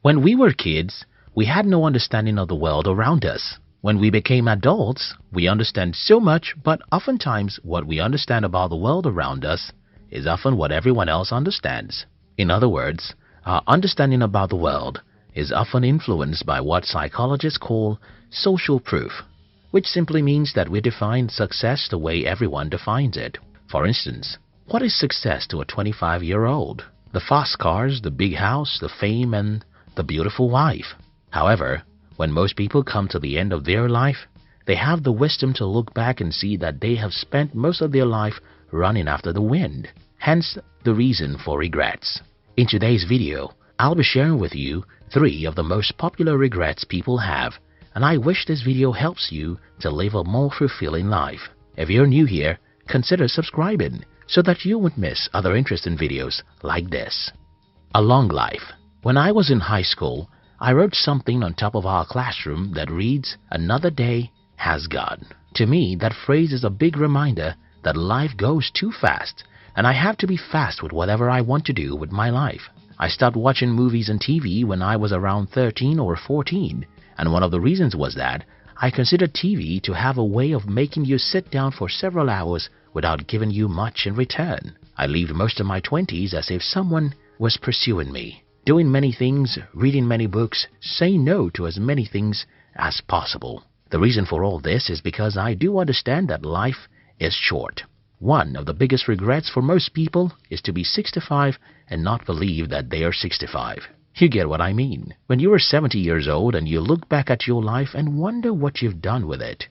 When we were kids, we had no understanding of the world around us. When we became adults, we understand so much, but oftentimes what we understand about the world around us is often what everyone else understands. In other words, our understanding about the world is often influenced by what psychologists call social proof, which simply means that we define success the way everyone defines it. For instance, what is success to a 25-year-old? The fast cars, the big house, the fame, and the beautiful wife. However, when most people come to the end of their life, they have the wisdom to look back and see that they have spent most of their life running after the wind. Hence, the reason for regrets. In today's video, I'll be sharing with you 3 of the most popular regrets people have, and I wish this video helps you to live a more fulfilling life. If you're new here, consider subscribing so that you won't miss other interesting videos like this. A long life. When I was in high school, I wrote something on top of our classroom that reads, "Another day has gone." To me, that phrase is a big reminder that life goes too fast, and I have to be fast with whatever I want to do with my life. I stopped watching movies and TV when I was around 13 or 14, and one of the reasons was that I considered TV to have a way of making you sit down for several hours without giving you much in return. I lived most of my 20s as if someone was pursuing me, doing many things, reading many books, saying no to as many things as possible. The reason for all this is because I do understand that life is short. One of the biggest regrets for most people is to be 65 and not believe that they are 65. You get what I mean? When you are 70 years old and you look back at your life and wonder what you've done with it.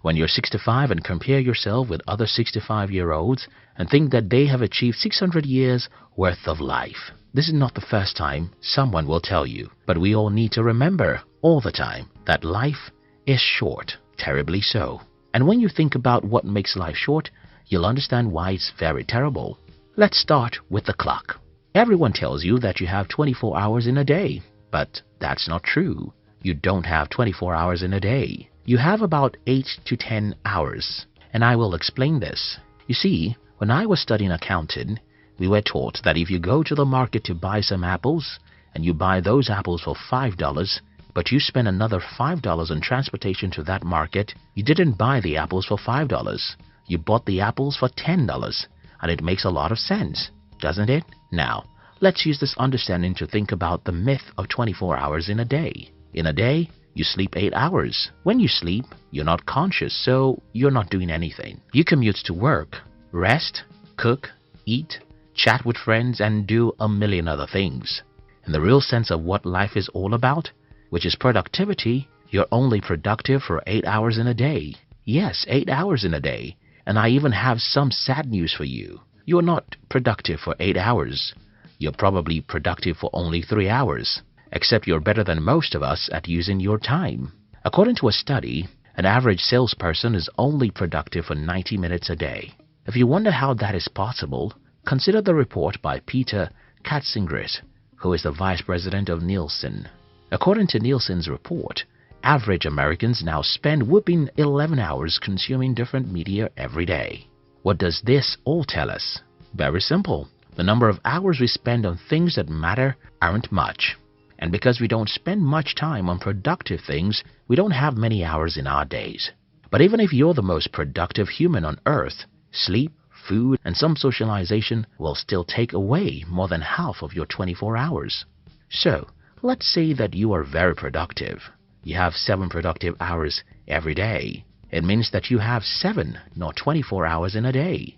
When you're 65 and compare yourself with other 65-year-olds and think that they have achieved 600 years worth of life. This is not the first time someone will tell you, but we all need to remember all the time that life is short, terribly so. And when you think about what makes life short, you'll understand why it's very terrible. Let's start with the clock. Everyone tells you that you have 24 hours in a day, but that's not true. You don't have 24 hours in a day. You have about 8 to 10 hours, and I will explain this. You see, when I was studying accounting, we were taught that if you go to the market to buy some apples, and you buy those apples for $5, but you spend another $5 on transportation to that market, you didn't buy the apples for $5. You bought the apples for $10, and it makes a lot of sense, doesn't it? Now, let's use this understanding to think about the myth of 24 hours in a day. In a day, you sleep 8 hours. When you sleep, you're not conscious, so you're not doing anything. You commute to work, rest, cook, eat, chat with friends, and do a million other things. In the real sense of what life is all about, which is productivity, you're only productive for 8 hours in a day. Yes, 8 hours in a day. And I even have some sad news for you. You're not productive for 8 hours. You're probably productive for only 3 hours. Except you're better than most of us at using your time. According to a study, an average salesperson is only productive for 90 minutes a day. If you wonder how that is possible, consider the report by Peter Katzingris, who is the vice president of Nielsen. According to Nielsen's report, average Americans now spend whopping 11 hours consuming different media every day. What does this all tell us? Very simple. The number of hours we spend on things that matter aren't much. And because we don't spend much time on productive things, we don't have many hours in our days. But even if you're the most productive human on earth, sleep, food, and some socialization will still take away more than half of your 24 hours. So, let's say that you are very productive. You have 7 productive hours every day. It means that you have 7, not 24 hours in a day.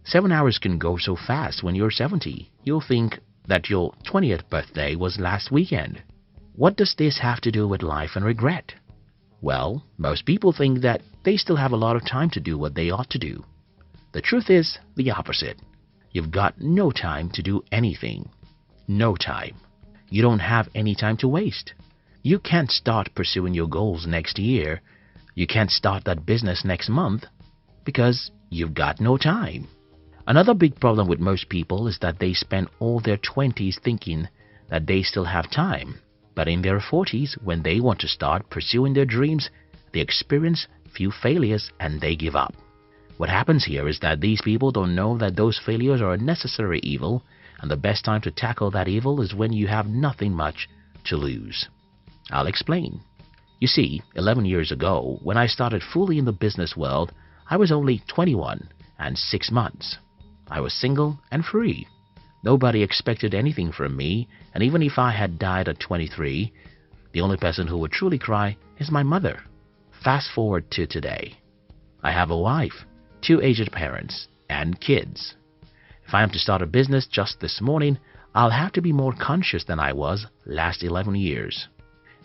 7 hours can go so fast when you're 70. You'll think that your 20th birthday was last weekend. What does this have to do with life and regret? Well, most people think that they still have a lot of time to do what they ought to do. The truth is the opposite. You've got no time to do anything. No time. You don't have any time to waste. You can't start pursuing your goals next year. You can't start that business next month because you've got no time. Another big problem with most people is that they spend all their 20s thinking that they still have time. But in their 40s, when they want to start pursuing their dreams, they experience few failures and they give up. What happens here is that these people don't know that those failures are a necessary evil, and the best time to tackle that evil is when you have nothing much to lose. I'll explain. You see, 11 years ago, when I started fully in the business world, I was only 21 and 6 months. I was single and free. Nobody expected anything from me, and even if I had died at 23, the only person who would truly cry is my mother. Fast forward to today. I have a wife, 2 aged parents, and kids. If I am to start a business just this morning, I'll have to be more conscious than I was last 11 years.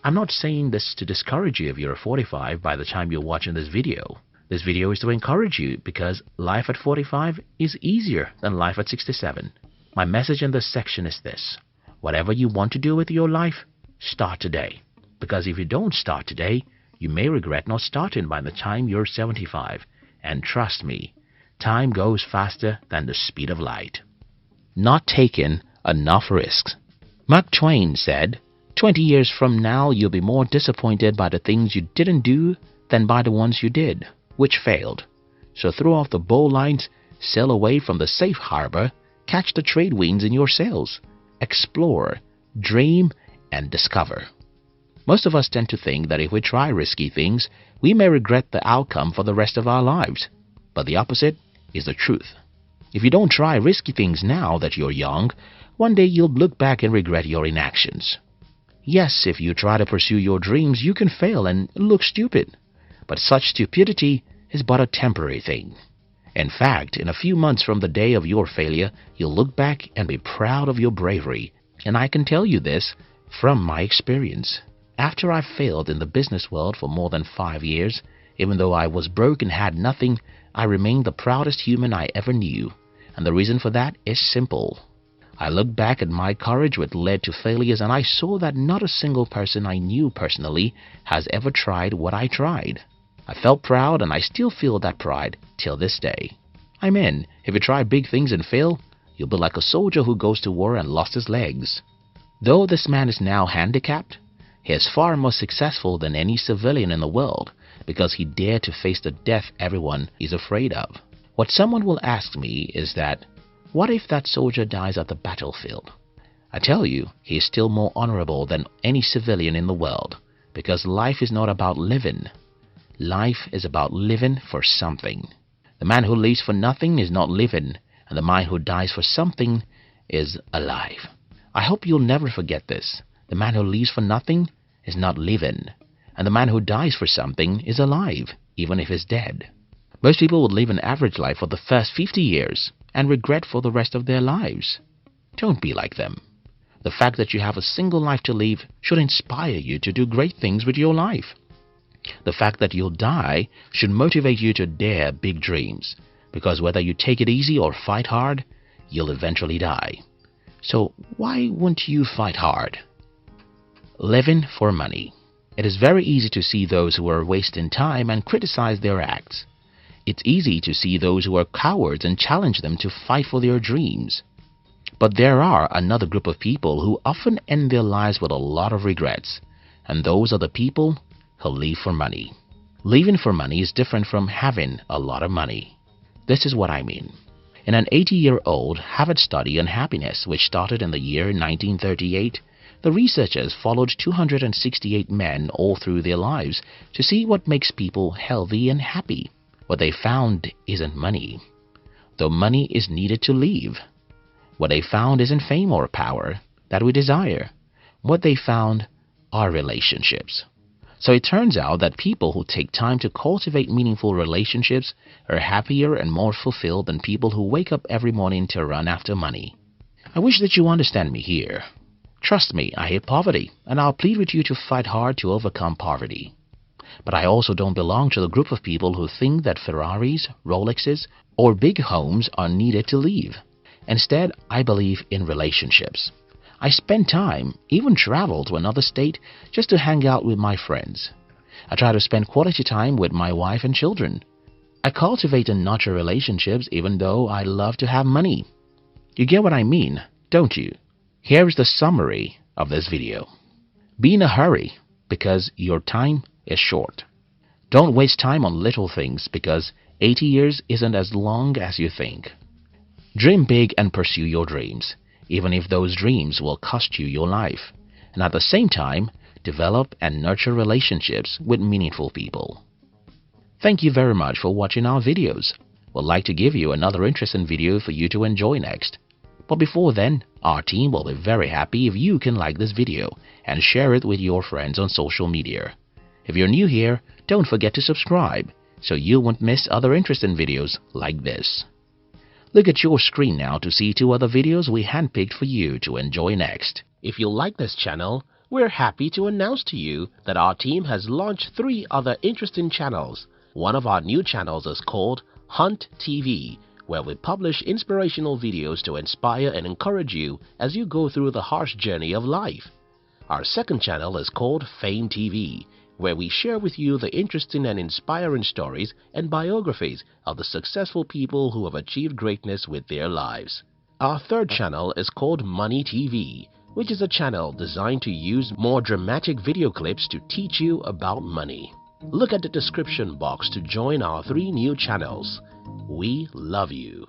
I'm not saying this to discourage you if you're 45 by the time you're watching this video. This video is to encourage you because life at 45 is easier than life at 67. My message in this section is this: whatever you want to do with your life, start today. Because if you don't start today, you may regret not starting by the time you're 75. And trust me, time goes faster than the speed of light. Not taking enough risks. Mark Twain said, 20 years from now you'll be more disappointed by the things you didn't do than by the ones you did, which failed. So throw off the bowlines, sail away from the safe harbor, catch the trade winds in your sails, explore, dream, and discover. Most of us tend to think that if we try risky things, we may regret the outcome for the rest of our lives. But the opposite is the truth. If you don't try risky things now that you're young, one day you'll look back and regret your inactions. Yes, if you try to pursue your dreams, you can fail and look stupid. But such stupidity is but a temporary thing. In fact, in a few months from the day of your failure, you'll look back and be proud of your bravery. And I can tell you this from my experience. After I failed in the business world for more than 5 years, even though I was broke and had nothing, I remained the proudest human I ever knew. And the reason for that is simple. I looked back at my courage which led to failures, and I saw that not a single person I knew personally has ever tried what I tried. I felt proud, and I still feel that pride till this day. I mean, if you try big things and fail, you'll be like a soldier who goes to war and lost his legs. Though this man is now handicapped, he is far more successful than any civilian in the world because he dared to face the death everyone is afraid of. What someone will ask me is that, what if that soldier dies at the battlefield? I tell you, he is still more honorable than any civilian in the world, because life is not about living. Life is about living for something. The man who lives for nothing is not living, and the man who dies for something is alive. I hope you'll never forget this. The man who lives for nothing is not living, and the man who dies for something is alive, even if he's dead. Most people would live an average life for the first 50 years and regret for the rest of their lives. Don't be like them. The fact that you have a single life to live should inspire you to do great things with your life. The fact that you'll die should motivate you to dare big dreams, because whether you take it easy or fight hard, you'll eventually die. So why won't you fight hard? Living for money. It is very easy to see those who are wasting time and criticize their acts. It's easy to see those who are cowards and challenge them to fight for their dreams. But there are another group of people who often end their lives with a lot of regrets, and those are the people who live for money. Living for money is different from having a lot of money. This is what I mean. In an 80-year-old Harvard study on happiness, which started in the year 1938, the researchers followed 268 men all through their lives to see what makes people healthy and happy. What they found isn't money, though money is needed to live. What they found isn't fame or power that we desire. What they found are relationships. So it turns out that people who take time to cultivate meaningful relationships are happier and more fulfilled than people who wake up every morning to run after money. I wish that you understand me here. Trust me, I hate poverty, and I'll plead with you to fight hard to overcome poverty. But I also don't belong to the group of people who think that Ferraris, Rolexes, or big homes are needed to live. Instead, I believe in relationships. I spend time, even travel to another state, just to hang out with my friends. I try to spend quality time with my wife and children. I cultivate and nurture relationships even though I love to have money. You get what I mean, don't you? Here is the summary of this video. Be in a hurry because your time is short. Don't waste time on little things because 80 years isn't as long as you think. Dream big and pursue your dreams, even if those dreams will cost you your life. and at the same time, develop and nurture relationships with meaningful people. Thank you very much for watching our videos. We'd like to give you another interesting video for you to enjoy next. But before then, our team will be very happy if you can like this video and share it with your friends on social media. If you're new here, don't forget to subscribe so you won't miss other interesting videos like this. Look at your screen now to see 2 other videos we handpicked for you to enjoy next. If you like this channel, we're happy to announce to you that our team has launched 3 other interesting channels. One of our new channels is called Hunt TV, where we publish inspirational videos to inspire and encourage you as you go through the harsh journey of life. Our second channel is called Fame TV, where we share with you the interesting and inspiring stories and biographies of the successful people who have achieved greatness with their lives. Our third channel is called Money TV, which is a channel designed to use more dramatic video clips to teach you about money. Look at the description box to join our 3 new channels. We love you.